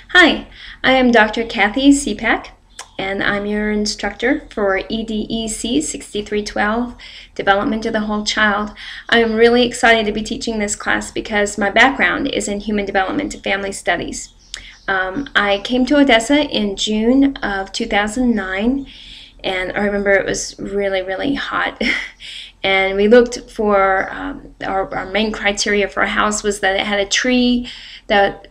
Hi, I am Dr. Kathy CPAC, and I'm your instructor for EDEC 6312, Development of the Whole Child. I'm really excited to be teaching this class because my background is in human development and family studies. I came to Odessa in June of 2009, and I remember it was really hot. And we looked for, our main criteria for a house was that it had a tree that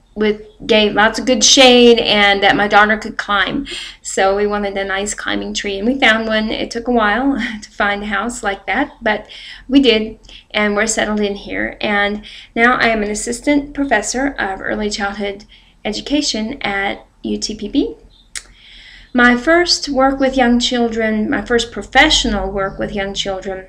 gave lots of good shade and that my daughter could climb. So we wanted a nice climbing tree, and we found one. It took a while to find a house like that, but we did, and we're settled in here. And now I am an assistant professor of early childhood education at UTPB. My first work with young children, my first professional work with young children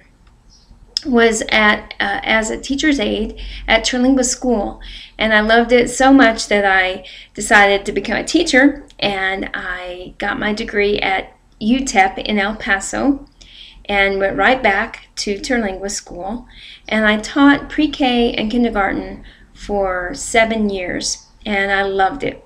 was as a teacher's aide at Terlingua School, and I loved it so much that I decided to become a teacher, and I got my degree at UTEP in El Paso and went right back to Terlingua School, and I taught pre-K and kindergarten for 7 years, and I loved it.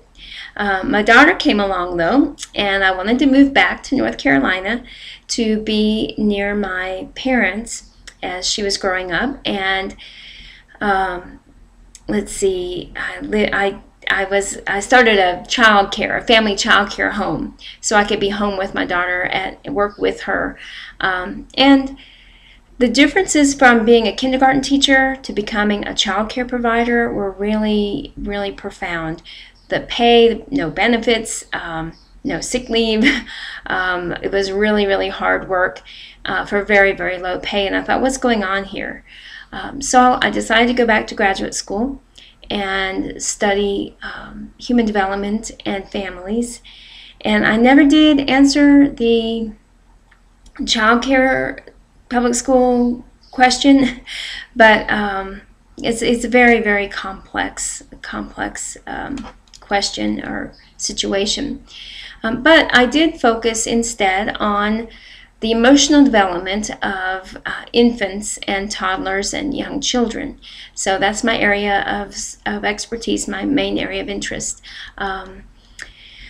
My daughter came along though, and I wanted to move back to North Carolina to be near my parents as she was growing up. And let's see, I started a family child care home, so I could be home with my daughter and work with her. And the differences from being a kindergarten teacher to becoming a child care provider were really profound. The pay, no benefits, no sick leave. It was really hard work for very low pay, and I thought, what's going on here? So I decided to go back to graduate school and study human development and families, and I never did answer the child care public school question, but it's a very complex question or situation. But I did focus instead on the emotional development of infants and toddlers and young children. So that's my area of expertise, my main area of interest.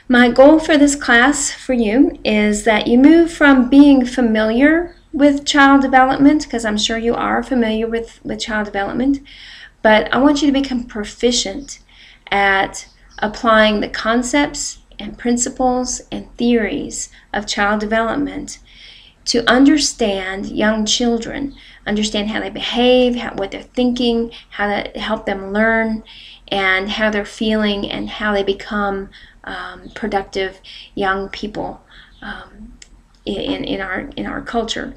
My goal for this class for you is that you move from being familiar with child development, because I'm sure you are familiar with child development, but I want you to become proficient at applying the concepts and principles and theories of child development to understand young children, understand how they behave, what they're thinking, how to help them learn, and how they're feeling, and how they become productive young people in our culture.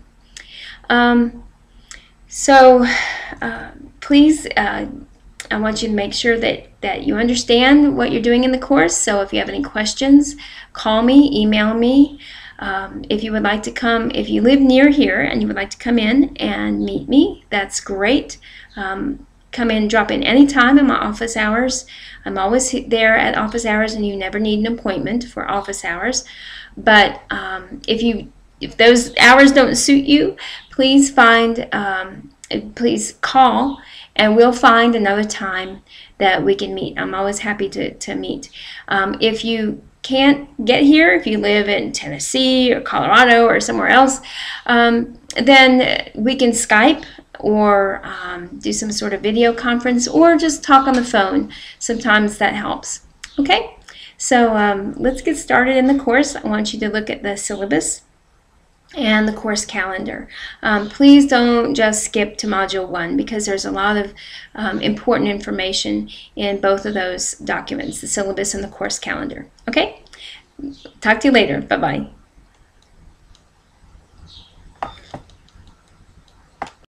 Please, I want you to make sure that you understand what you're doing in the course. So if you have any questions, call me, email me. If you would like to come, if you live near here and you would like to come in and meet me, that's great. Come in, drop in anytime in my office hours. I'm always there at office hours, and you never need an appointment for office hours. But if those hours don't suit you, please call, and we'll find another time that we can meet. I'm always happy to meet. If you can't get here, if you live in Tennessee or Colorado or somewhere else, then we can Skype or do some sort of video conference, or just talk on the phone. Sometimes that helps. Okay, so let's get started in the course. I want you to look at the syllabus and the course calendar. Please don't just skip to Module 1, because there's a lot of important information in both of those documents, the syllabus and the course calendar. Okay? Talk to you later. Bye-bye.